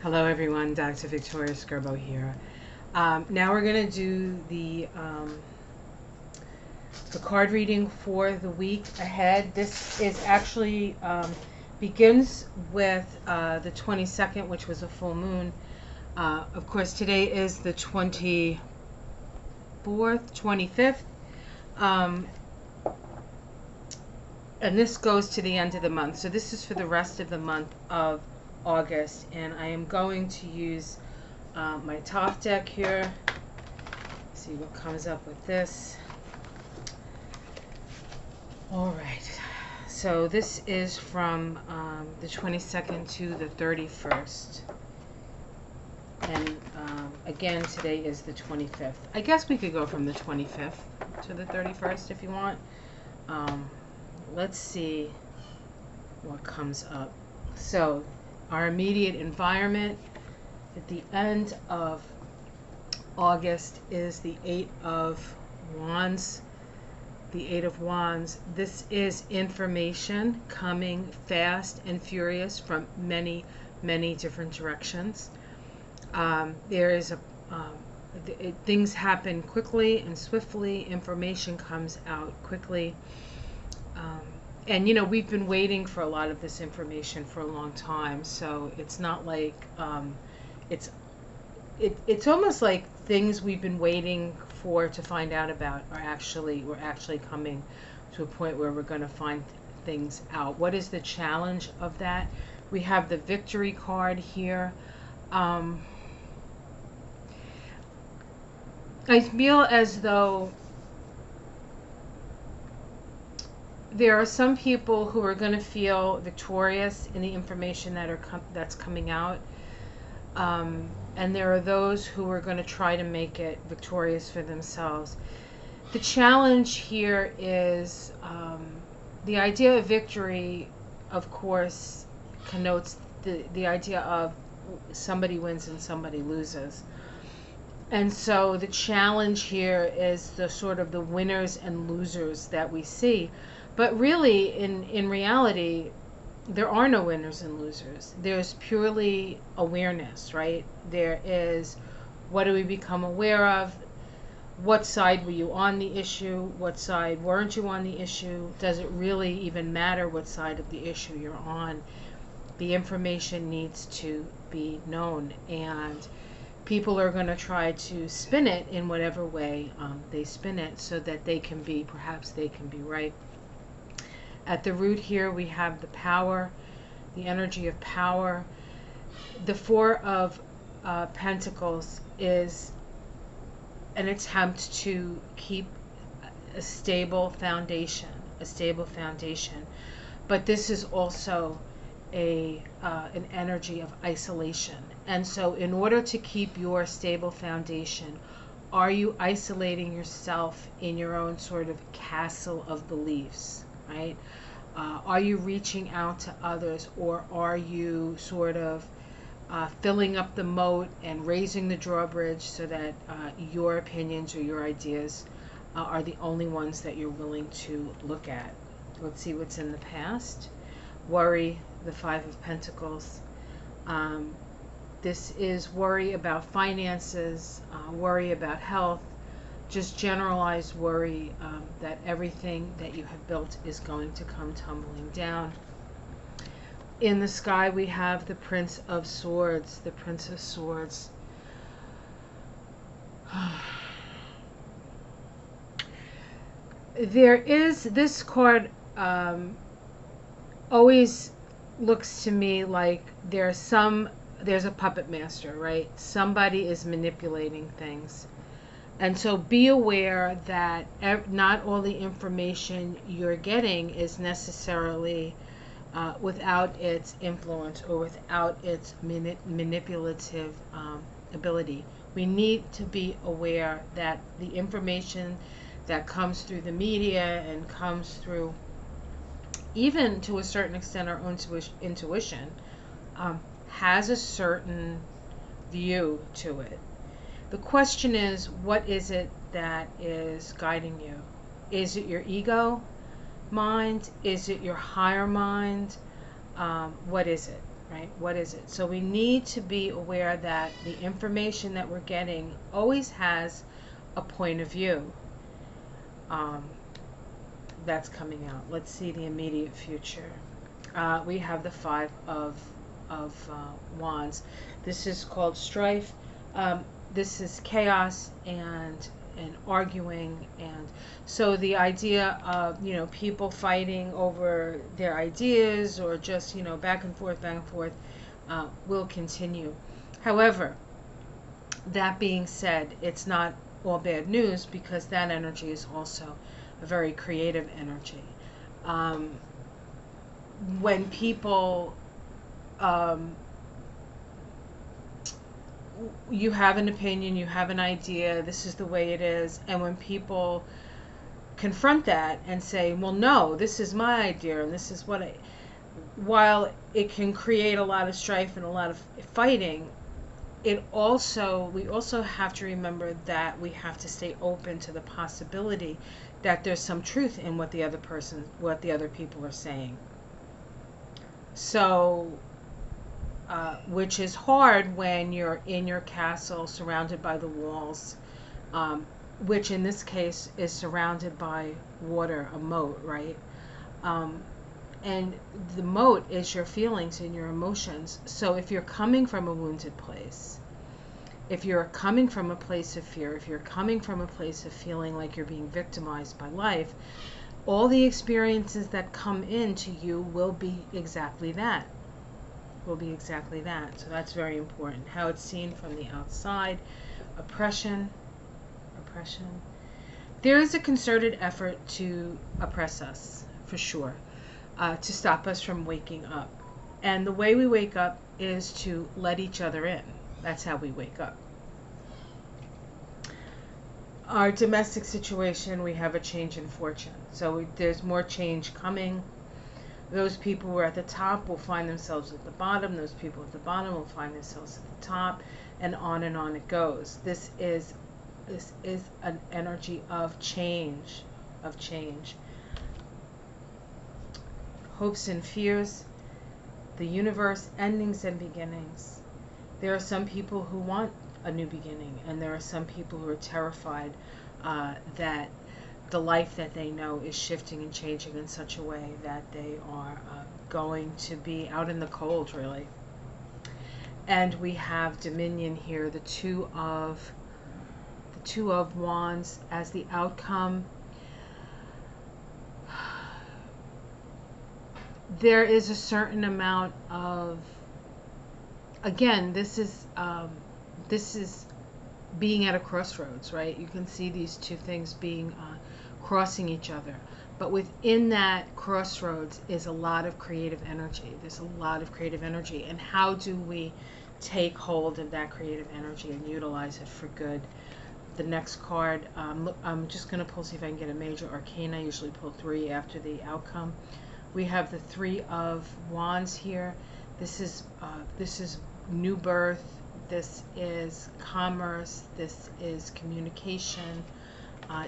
Hello everyone, Dr. Victoria Skirbo here. Now we're going to do the card reading for the week ahead. This is actually begins with the 22nd, which was a full moon. Of course, today is the 24th, 25th. And this goes to the end of the month. So this is for the rest of the month of August, and I am going to use my Thoth deck here. See what comes up with this. All right, so this is from the 22nd to the 31st, and again today is the 25th. I guess we could go from the 25th to the 31st if you want. Let's see what comes up. So our immediate environment at the end of August is the Eight of Wands. The Eight of Wands. This is information coming fast and furious from many, many different directions. Things happen quickly and swiftly. Information comes out quickly. And you know, we've been waiting for a lot of this information for a long time, so it's not like it's almost like things we've been waiting for to find out about we're actually coming to a point where we're going to find things out. What is the challenge of that? We have the Victory card here. I feel as though there are some people who are going to feel victorious in the information that's coming out, and there are those who are going to try to make it victorious for themselves. The challenge here is the idea of victory, of course, connotes the idea of somebody wins and somebody loses. And so the challenge here is the sort of the winners and losers that we see. But really, in reality, there are no winners and losers. There's purely awareness, right? There is, what do we become aware of? What side were you on the issue? What side weren't you on the issue? Does it really even matter what side of the issue you're on? The information needs to be known, and people are going to try to spin it in whatever way they spin it, so that perhaps they can be right. At the root here, we have the power, the energy of power. The Four of Pentacles is an attempt to keep a stable foundation, But this is also an energy of isolation. And so in order to keep your stable foundation, are you isolating yourself in your own sort of castle of beliefs? Right? Are you reaching out to others, or are you sort of filling up the moat and raising the drawbridge so that your opinions or your ideas are the only ones that you're willing to look at? Let's see what's in the past. Worry, the Five of Pentacles. This is worry about finances, worry about health, just generalized worry that everything that you have built is going to come tumbling down. In the sky, we have the Prince of Swords. The Prince of Swords. There is this card. Always looks to me like there's a puppet master, right? Somebody is manipulating things. And so be aware that not all the information you're getting is necessarily without its influence or without its manipulative ability. We need to be aware that the information that comes through the media and comes through, even to a certain extent, our own intuition, has a certain view to it. The question is, what is it that is guiding you? Is it your ego mind? Is it your higher mind? What is it, right? What is it? So we need to be aware that the information that we're getting always has a point of view that's coming out. Let's see the immediate future. We have the Five of Wands. This is called strife. This is chaos and arguing, and so the idea of people fighting over their ideas, or just back and forth will continue. However, that being said, it's not all bad news, because that energy is also a very creative energy. When people you have an opinion, you have an idea, this is the way it is, and when people confront that and say, well, no, this is my idea and this is what I, while it can create a lot of strife and a lot of fighting, we also have to remember that we have to stay open to the possibility that there's some truth in what the other people are saying. So which is hard when you're in your castle surrounded by the walls, which in this case is surrounded by water, a moat, right? And the moat is your feelings and your emotions. So if you're coming from a wounded place, if you're coming from a place of fear, if you're coming from a place of feeling like you're being victimized by life, all the experiences that come into you will be exactly that. So that's very important. How it's seen from the outside. Oppression. There is a concerted effort to oppress us, for sure, to stop us from waking up. And the way we wake up is to let each other in. That's how we wake up. Our domestic situation, we have a change in fortune. So there's more change coming. Those people who are at the top will find themselves at the bottom. Those people at the bottom will find themselves at the top, and on it goes. This is an energy of change, Hopes and fears, the universe, endings and beginnings. There are some people who want a new beginning, and there are some people who are terrified that the life that they know is shifting and changing in such a way that they are going to be out in the cold, really. And we have Dominion here, the Two of Wands as the outcome. There is a certain amount of, again, this is being at a crossroads, right? You can see these two things being crossing each other, but within that crossroads is a lot of creative energy. There's a lot of creative energy, and how do we take hold of that creative energy and utilize it for good? The next card, I'm just going to pull, see if I can get a major arcana. I usually pull 3 after the outcome. We have the Three of Wands here. This is new birth. This is commerce. This is communication.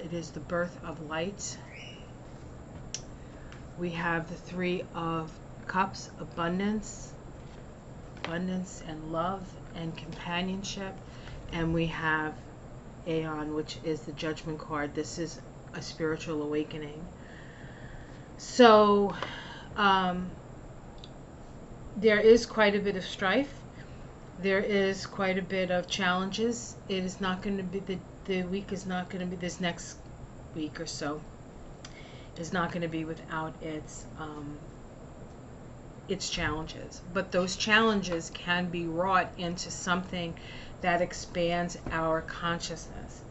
It is the birth of light. We have the Three of Cups, abundance and love and companionship. And we have Aeon, which is the Judgment card. This is a spiritual awakening. So there is quite a bit of strife. There is quite a bit of challenges. It is not going to be, the week is not going to be, this next week or so is not going to be without its challenges. But those challenges can be wrought into something that expands our consciousness,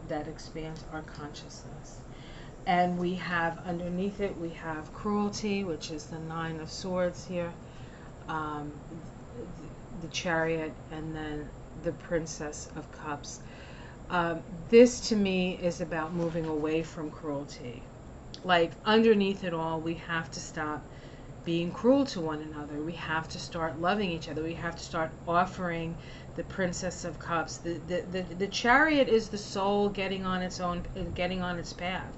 And we have underneath it, we have cruelty, which is the Nine of Swords here, the Chariot, and then the Princess of Cups. This to me is about moving away from cruelty. Like, underneath it all, we have to stop being cruel to one another. We have to start loving each other. We have to start offering the Princess of Cups. The Chariot is the soul getting on its path.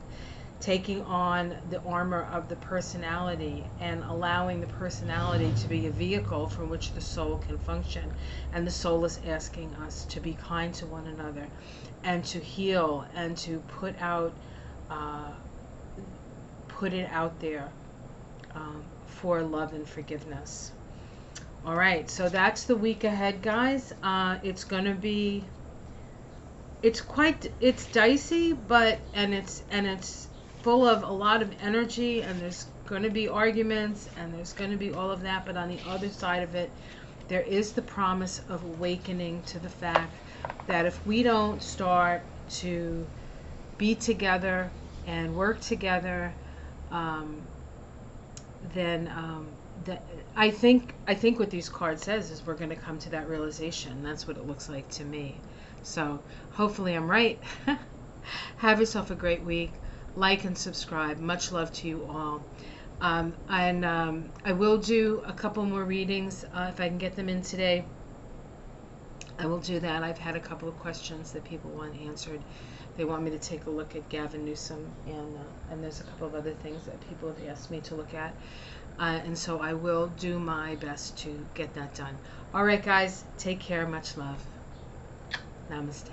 taking on the armor of the personality and allowing the personality to be a vehicle from which the soul can function. And the soul is asking us to be kind to one another and to heal and to put it out there for love and forgiveness. All right, so that's the week ahead, guys. It's gonna be, it's dicey, but it's full of a lot of energy, and there's going to be arguments, and there's going to be all of that. But on the other side of it, there is the promise of awakening to the fact that if we don't start to be together and work together, then I think what these cards says is we're going to come to that realization. That's what it looks like to me. So hopefully I'm right. Have yourself a great week. Like and subscribe. Much love to you all. I will do a couple more readings if I can get them in today. I will do that. I've had a couple of questions that people want answered. They want me to take a look at Gavin Newsom, and there's a couple of other things that people have asked me to look at. And so I will do my best to get that done. All right, guys. Take care. Much love. Namaste.